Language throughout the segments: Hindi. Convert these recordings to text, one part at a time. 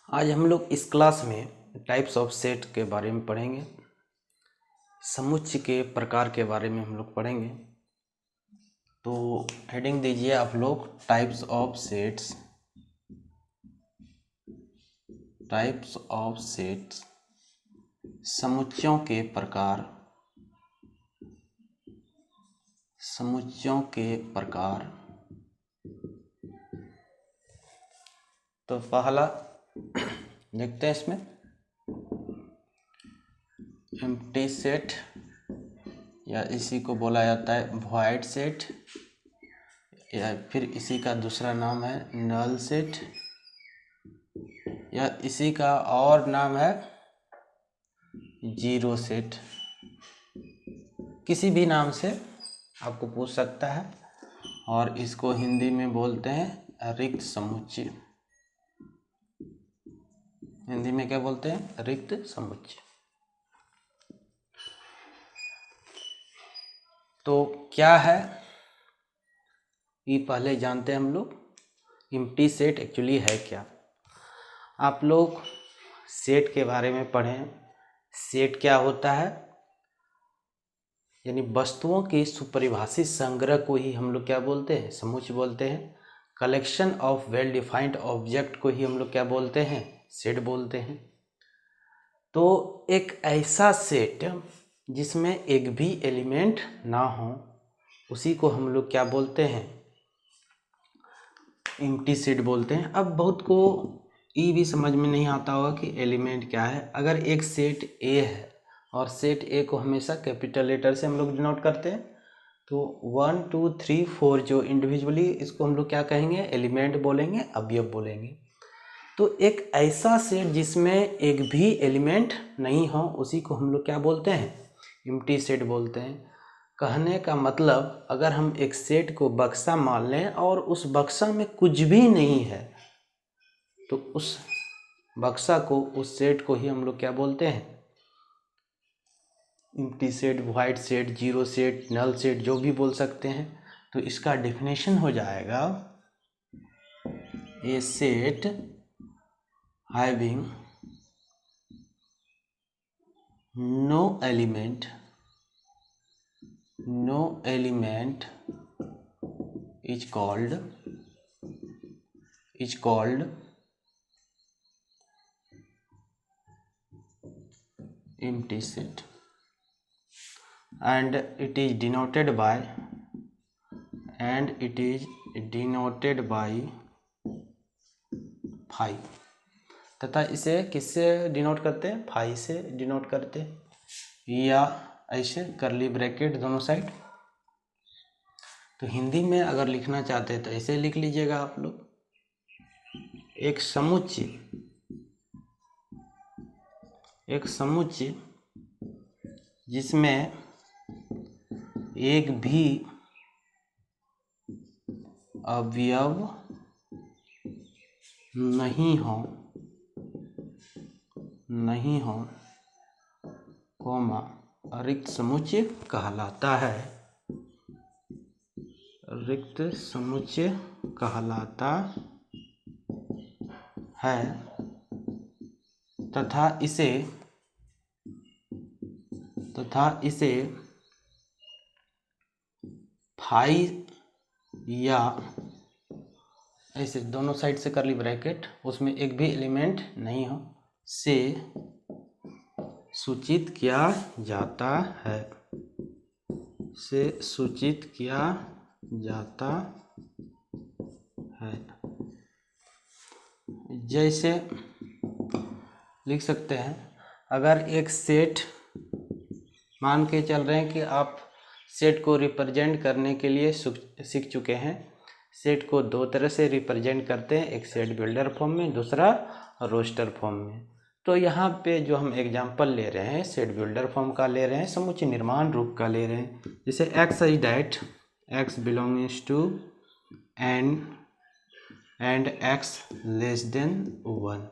आज हम लोग इस क्लास में टाइप्स ऑफ सेट के बारे में पढ़ेंगे। समुच्चय के प्रकार के बारे में हम लोग पढ़ेंगे। तो हेडिंग दीजिए आप लोग types of sets. Types of sets, समुच्चयों के प्रकार। समुच्चयों के प्रकार। तो पहला देखते हैं इसमें एम्प्टी सेट, या इसी को बोला जाता है वॉइड सेट, या फिर इसी का दूसरा नाम है नल सेट, या इसी का और नाम है जीरो सेट। किसी भी नाम से आपको पूछ सकता है। और इसको हिंदी में बोलते हैं रिक्त समुच्चय। हिंदी में क्या बोलते हैं? रिक्त समुच्चय। तो क्या है ये पहले जानते हैं हम लोग। एम्प्टी सेट एक्चुअली है क्या। आप लोग सेट के बारे में पढ़ें। सेट क्या होता है? यानी वस्तुओं के सुपरिभाषित संग्रह को ही हम लोग क्या बोलते हैं? समुच्चय बोलते हैं। Collection of well defined object को ही हम लोग क्या बोलते हैं? सेट बोलते हैं। तो एक ऐसा सेट जिसमें एक भी एलिमेंट ना हो, उसी को हम लोग क्या बोलते हैं? एम्प्टी सेट बोलते हैं। अब बहुत को ये भी समझ में नहीं आता होगा कि एलिमेंट क्या है। अगर एक सेट ए है और सेट ए को हमेशा कैपिटल लेटर से हम लोग डिनोट करते हैं, तो 1 2 3 4 जो इंडिविजुअली, इसको हम लोग क्या कहेंगे? एलिमेंट बोलेंगे, अवयव बोलेंगे। तो एक ऐसा सेट जिसमें एक भी एलिमेंट नहीं हो, उसी को हम लोग क्या बोलते हैं? एम्प्टी सेट बोलते हैं। कहने का मतलब, अगर हम एक सेट को बक्सा मान लें और उस बक्सा में कुछ भी नहीं है, तो उस बक्सा को, उस सेट को ही हम लोग क्या बोलते हैं? Empty set, void set, zero set, null set, जो भी बोल सकते हैं। तो इसका डेफिनेशन हो जाएगा a set having no element is called empty set, and it is denoted by phi। तथा इसे किससे डिनोट करते हैं? फाई से डिनोट करते हैं, या ऐसे करली ब्रैकेट दोनों साइड। तो हिंदी में अगर लिखना चाहते हैं तो ऐसे लिख लीजिएगा आप लोग। एक समुच्चय जिसमें एक भी अवयव नहीं हो, रिक्त समुच्चय कहलाता है। रिक्त समुच्चय कहलाता है। तथा इसे फाई, या ऐसे दोनों साइड से करली ब्रैकेट, उसमें एक भी एलिमेंट नहीं हो, से सूचित किया जाता है। जैसे लिख सकते हैं, अगर एक सेट मान के चल रहे हैं कि आप सेट को रिप्रेजेंट करने के लिए सीख चुके हैं। सेट को दो तरह से रिप्रेजेंट करते हैं, एक सेट बिल्डर फॉर्म में, दूसरा रोस्टर फॉर्म में। तो यहाँ पे जो हम एग्जांपल ले रहे हैं, सेट बिल्डर फॉर्म का ले रहे हैं, समुच्चय निर्माण रूप का ले रहे हैं। जैसे x is that x belongs to and x less than 1।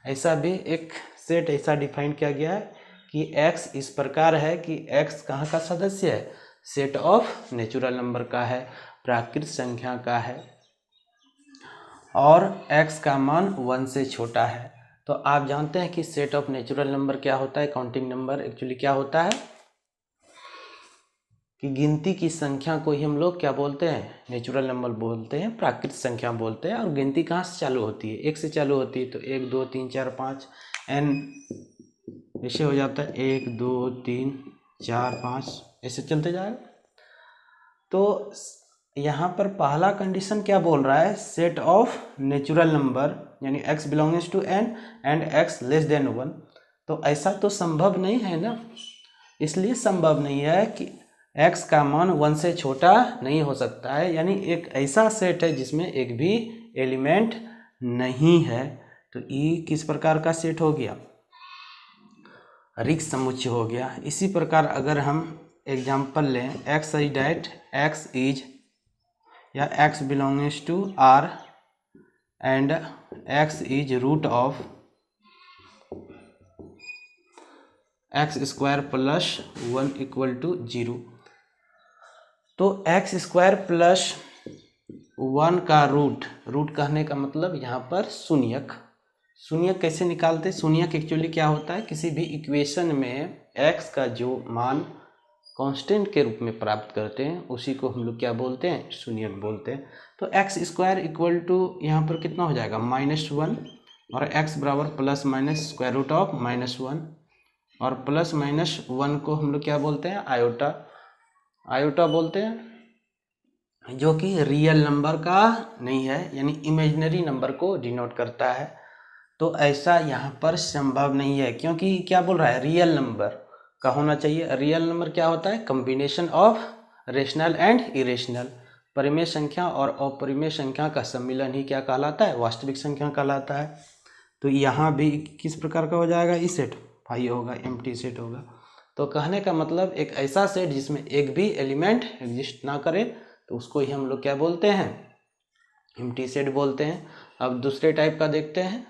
ऐसा भी एक सेट ऐसा डिफाइन किया गया है कि x इस प्रकार है कि x कहाँ का सदस्य है? सेट ऑफ नेचुरल नंबर का है, प्राकृत संख्या का है। और x का मान 1 से छोटा है। तो आप जानते हैं कि सेट ऑफ नेचुरल नंबर क्या होता है, काउंटिंग नंबर एक्चुअली क्या होता है कि गिनती की संख्या को ही हम लोग क्या बोलते हैं, नेचुरल नंबर बोलते हैं, प्राकृतिक संख्या बोलते हैं। और गिनती कहाँ से चालू होती है, 1 से चालू होती है। तो 1 2 3 4 5 n ऐसे हो जाता है, 1 2 3 4 5 ऐसे चलते जाएगा। तो यहाँ पर पहला कंडीशन क्या बोल रहा है, सेट ऑफ नेचुरल नंबर यानी x belongs to n and x less than 1। तो ऐसा तो संभव नहीं है ना, इसलिए संभव नहीं है कि x का मान 1 से छोटा नहीं हो सकता है, यानी एक ऐसा सेट है जिसमें एक भी एलिमेंट नहीं है। तो ये किस प्रकार का सेट हो गया, रिक्त समुच्चय हो गया। इसी प्रकार अगर हम एग्जाम्पल लें, x is that x is या x belongs to r and x is root of x square plus 1 equal to 0। तो x स्क्वायर प्लस 1 का रूट कहने का मतलब यहाँ पर शून्यक। शून्यक कैसे निकालते हैं, शून्यक एक्चुअली क्या होता है, किसी भी इक्वेशन में x का जो मान कांस्टेंट के रूप में प्राप्त करते हैं उसी को हम लोग क्या बोलते हैं, शून्यक बोलते हैं। तो एक्स स्क्वायर इक्वल टू यहाँ पर कितना हो जाएगा, -1, और x बराबर plus minus square root of -1, और प्लस माइनस 1 को हम लोग क्या बोलते हैं, आयोटा बोलते हैं, जो कि रियल नंबर का नहीं है, यानी इमेजिनरी नंबर को डिनोट करता है। तो ऐसा यहाँ पर संभव नहीं है, क्योंकि क्या बोल रहा है, रियल नंबर का होना चाहिए। रियल नंबर क्या होता है, combination of rational and irrational, परिमेय संख्या और अपरिमेय संख्या का सम्मिलन ही क्या कहलाता है, वास्तविक संख्या कहलाता है। तो यहाँ भी किस प्रकार का हो जाएगा, इस सेट फाई होगा, एम्प्टी सेट होगा। तो कहने का मतलब एक ऐसा सेट जिसमें एक भी एलिमेंट एग्जिस्ट ना करे, तो उसको ही हम लोग क्या बोलते हैं, एम्प्टी सेट बोलते हैं। अब दूसरे टाइप का देखते हैं।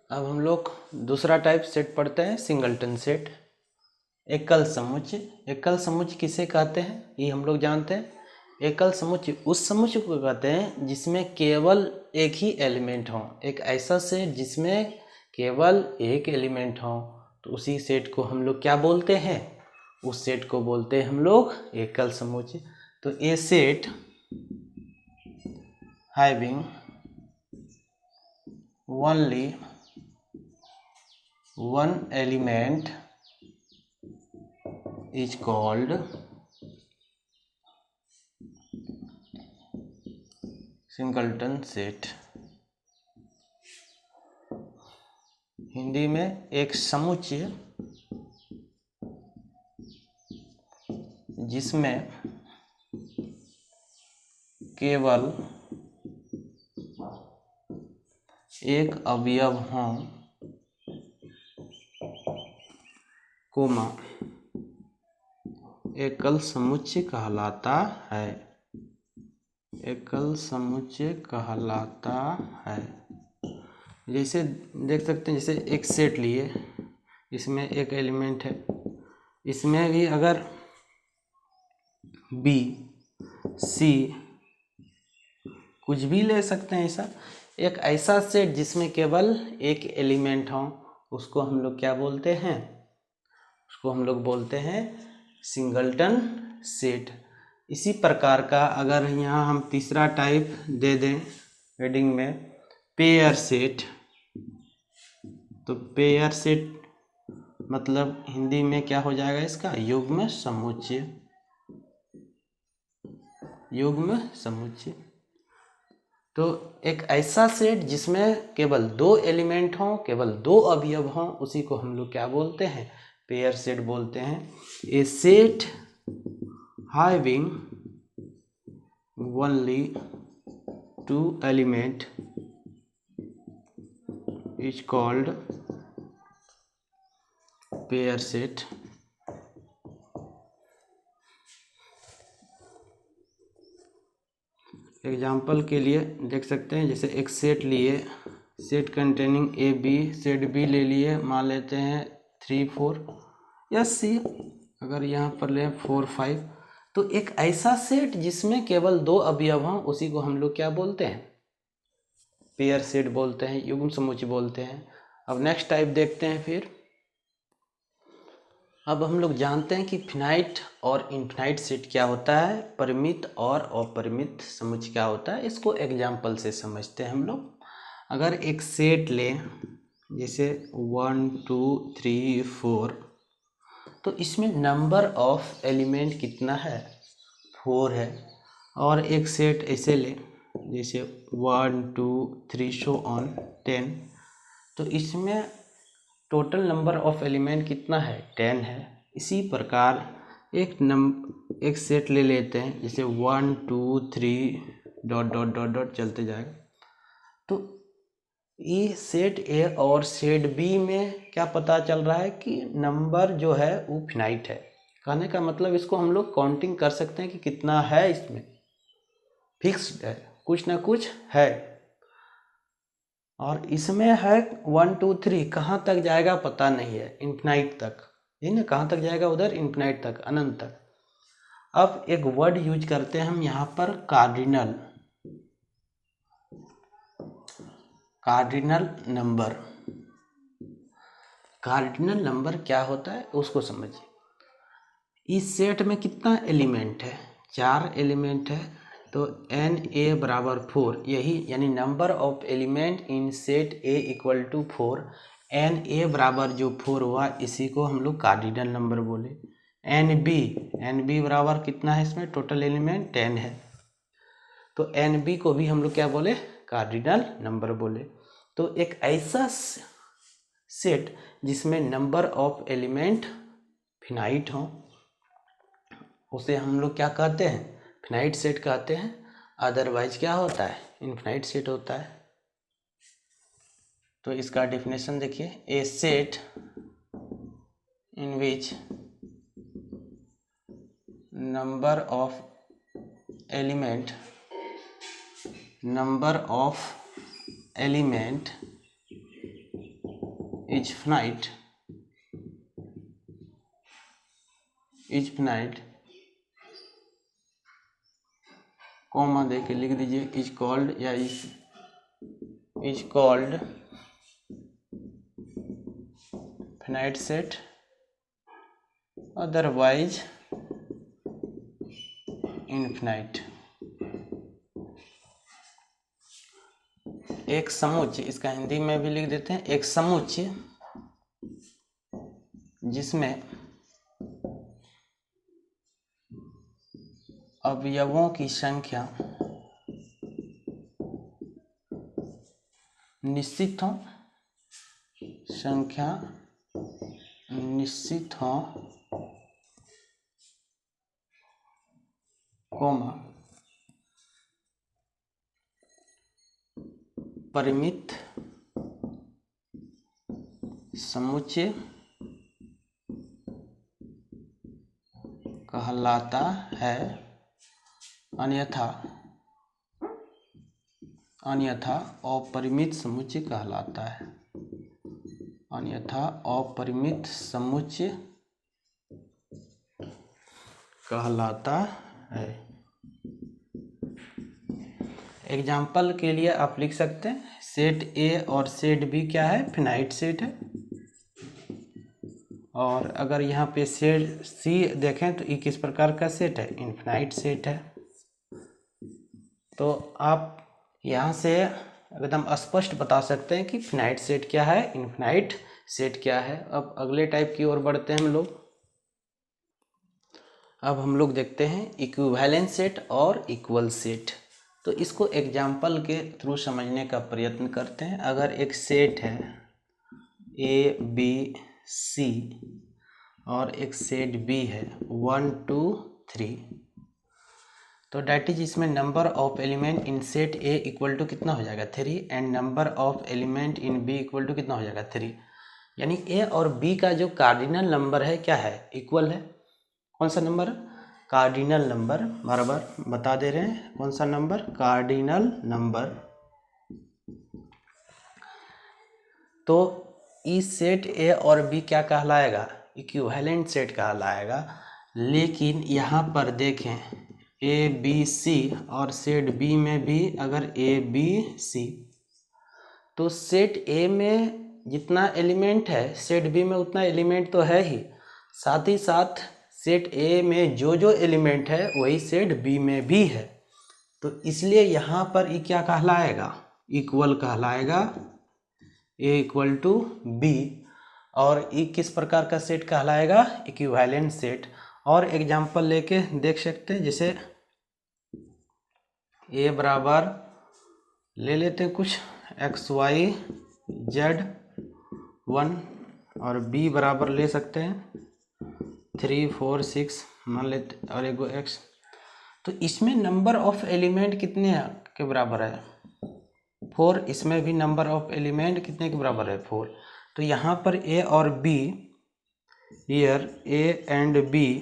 अब हम लोग दूसरा टाइप सेट पढ़ते हैं, सिंगलटन सेट, एकल समुच्चय। एकल समुच्चय किसे कहते हैं, ये हम लोग जानते हैं। एकल समुच्चय उस समुच्चय को कहते हैं जिसमें केवल एक ही एलिमेंट हो, एक ऐसा सेट जिसमें केवल एक एलिमेंट हो, तो उसी सेट को हम लोग क्या बोलते हैं, उस सेट को बोलते हैं हम लोग एकल समुच्चय। तो a set having only one element is called singleton set. Hindi में एक समुच्चय जिसमें केवल एक अवयव हो, कोमा, एकल समुच्चय कहलाता है, एकल समुच्चय कहलाता है। जैसे देख सकते हैं, जैसे एक सेट लिए, इसमें एक एलिमेंट है, इसमें भी अगर बी सी कुछ भी ले सकते हैं, ऐसा एक ऐसा सेट जिसमें केवल एक एलिमेंट हो, उसको हम लोग क्या बोलते हैं, उसको हम लोग बोलते हैं सिंगलटन सेट। इसी प्रकार का अगर यहाँ हम तीसरा टाइप दे दें हेडिंग में, पेयर सेट, तो पेयर सेट मतलब हिंदी में क्या हो जाएगा इसका, युग्म समुच्चय, युग्म समुच्चय। तो एक ऐसा सेट जिसमें केवल दो एलिमेंट हों, केवल दो अवयव हों, उसी को हम लोग क्या बोलते हैं, पेयर सेट बोलते हैं। A set having only two element is called pair set. Example के लिए देख सकते हैं, जैसे एक सेट लिए, set containing A B, set B ले लिए, मान लेते हैं 3 4 या सी, अगर यहाँ पर ले 4 5, तो एक ऐसा सेट जिसमें केवल 2 अवयव हों उसी को हम लोग क्या बोलते हैं? पेयर सेट बोलते हैं, युग्म समुच्चय बोलते हैं। अब नेक्स्ट टाइप देखते हैं फिर। अब हम लोग जानते हैं कि फिनाइट और इनफिनाइट सेट क्या होता है, परिमित और अपरिमित समुच्चय क्या होता है, इसको एग्जाम्पल से समझते हैं हम लोग। अगर एक सेट लें जैसे 1 2 3 4, तो इसमें नंबर ऑफ एलिमेंट कितना है? 4 है। और एक सेट ऐसे लें जैसे 1 2 3 सो ऑन 10, तो इसमें टोटल नंबर ऑफ एलिमेंट कितना है? 10 है। इसी प्रकार एक सेट ले लेते हैं जैसे 1 2 3 डॉट डॉट डॉट डॉट चलते जाएगा। तो ये सेट ए और सेट बी में क्या पता चल रहा है कि नंबर जो है वो फिनाइट है। कहने का मतलब इसको हम लोग काउंटिंग कर सकते हैं कि कितना है, इसमें फिक्स्ड है, कुछ ना कुछ है। और इसमें है 1 2 3, कहाँ तक जाएगा पता नहीं है, इन्फिनाइट तक, ये ना कहाँ तक जाएगा उधर, इन्फिनाइट तक, अनंत तक। अब एक वर्ड यूज करते हैं हम यहाँ पर, cardinal. Cardinal number, cardinal number क्या होता है उसको समझिए। इस सेट में कितना एलिमेंट है? 4 एलिमेंट है। तो एन ए बराबर 4, यही यानी number of element in set A equal to 4। N A बराबर जो 4 हुआ इसी को हम लोग कार्डिनल नंबर बोले। एन बी बराबर कितना है? इसमें टोटल एलिमेंट 10 है, तो एन बी को भी हम लोग क्या बोले? कार्डिनल नंबर बोले। तो एक ऐसा सेट जिसमें नंबर ऑफ एलिमेंट फिनाइट हो उसे हम लोग क्या कहते हैं? फिनाइट सेट कहते हैं। अदरवाइज क्या होता है? इनफिनाइट सेट होता है। तो इसका डेफिनेशन देखिए, a set in which number of element is finite comma दे के लिख दीजिए, इज कॉल्ड या is called finite set, otherwise infinite. एक समुच्चय, इसका हिंदी में भी लिख देते हैं, एक समुच्चय जिसमें अवयवों की संख्या निश्चित हो, कॉमा परिमित समुच्चय कहलाता है, अन्यथा अपरिमित समुच्चय कहलाता है। अन्यथा अपरिमित समुच्चय कहलाता है। एग्जाम्पल के लिए आप लिख सकते हैं, सेट ए और सेट बी क्या है? फिनाइट सेट है। और अगर यहाँ पे सेट सी देखें तो ये किस प्रकार का सेट है? इनफिनाइट सेट है। तो आप यहाँ से एकदम स्पष्ट बता सकते हैं कि फिनाइट सेट क्या है, इनफिनाइट सेट क्या है। अब अगले टाइप की ओर बढ़ते हैं हम लोग। अब हम लोग देखते हैं इक्विवेलेंट सेट और इक्वल सेट। तो इसको एग्जाम्पल के थ्रू समझने का प्रयत्न करते हैं। अगर एक सेट है ए बी सी और एक सेट बी है 1 2 3, तो डैट इज इसमें number of element in set A equal to कितना हो जाएगा? 3, and number of element in B equal to कितना हो जाएगा? 3। यानी ए और बी का जो कार्डिनल नंबर है क्या है? इक्वल है। कौन सा नंबर? कार्डिनल नंबर, बराबर बता दे रहे हैं कौन सा नंबर? Cardinal number. तो इस सेट ए और बी क्या कहलाएगा? इक्विवेलेंट सेट कहलाएगा। लेकिन यहाँ पर देखें ए बी सी और सेट बी में भी अगर ए बी सी, तो सेट ए में जितना एलिमेंट है सेट बी में उतना एलिमेंट तो है ही, साथ ही साथ सेट ए में जो जो एलिमेंट है वही सेट बी में भी है। तो इसलिए यहाँ पर ये क्या कहलाएगा, इक्वल कहलाएगा, ए इक्वल टू बी। और ये किस प्रकार का सेट कहलाएगा, इक्विवेलेंट सेट। और एग्जांपल लेके देख सकते हैं, जैसे ए बराबर ले लेते हैं कुछ एक्स वाई जेड 1 और बी बराबर ले सकते हैं 3 4 6 मान लेते और एगो एक्स। तो इसमें नंबर ऑफ एलिमेंट कितने के बराबर है, 4। इसमें भी नंबर ऑफ एलिमेंट कितने के बराबर है, 4। तो यहाँ पर ए और B, here A and B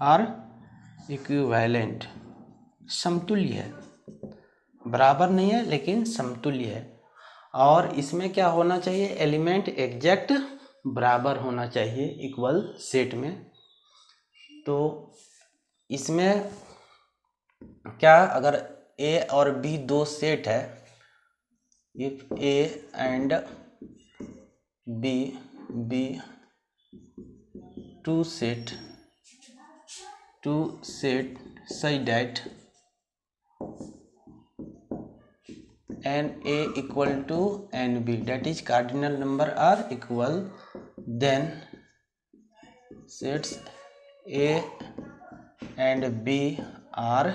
are equivalent, समतुल्य है, बराबर नहीं है लेकिन समतुल्य है। और इसमें क्या होना चाहिए, एलिमेंट एग्जैक्ट बराबर होना चाहिए इक्वल सेट में। तो इसमें क्या, अगर ए और बी दो सेट है, if A and B be two set such that n a equal to n b, that is cardinal number are equal, then sets a and b are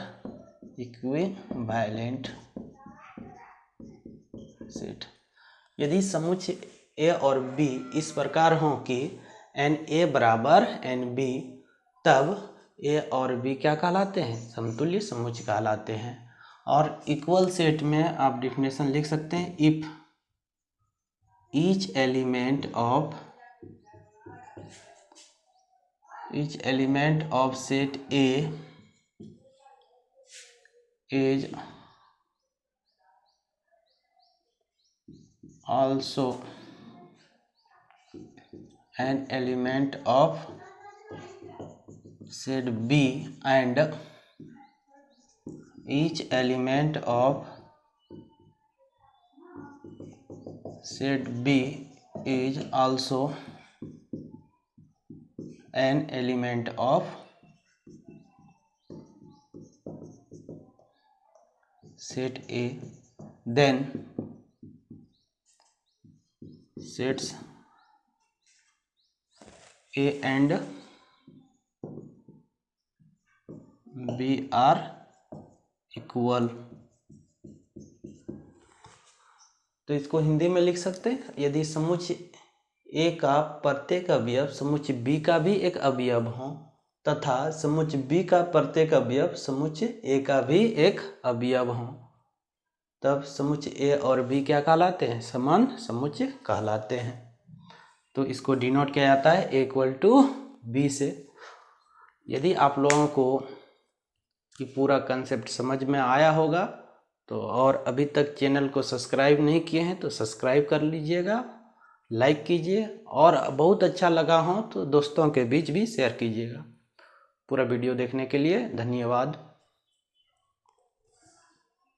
equivalent set। यदि समुच्चय a और b इस प्रकार हो कि n a बराबर n b, तब ए और बी क्या कहलाते हैं, समतुल्य समुच्चय कहलाते हैं। और इक्वल सेट में आप डेफिनेशन लिख सकते हैं, if each element of set A is also an element of set B and each element of set B is also an element of set A, then sets A and B are equal। तो इसको हिंदी में लिख सकते हैं, यदि समुच्चय ए का प्रत्येक अवयव समुच्चय बी का भी एक अवयव हो तथा समुच्चय बी का प्रत्येक अवयव समुच्चय ए का भी एक अवयव हो, तब समुच्चय ए और बी क्या कहलाते हैं, समान समुच्चय कहलाते हैं। तो इसको डिनोट किया जाता है ए इक्वल टू बी से। यदि आप लोगों को ये पूरा कंसेप्ट समझ में आया होगा तो, और अभी तक चैनल को सब्सक्राइब नहीं किए हैं तो सब्सक्राइब कर लीजिएगा, लाइक कीजिए, और बहुत अच्छा लगा हो तो दोस्तों के बीच भी शेयर कीजिएगा। पूरा वीडियो देखने के लिए धन्यवाद।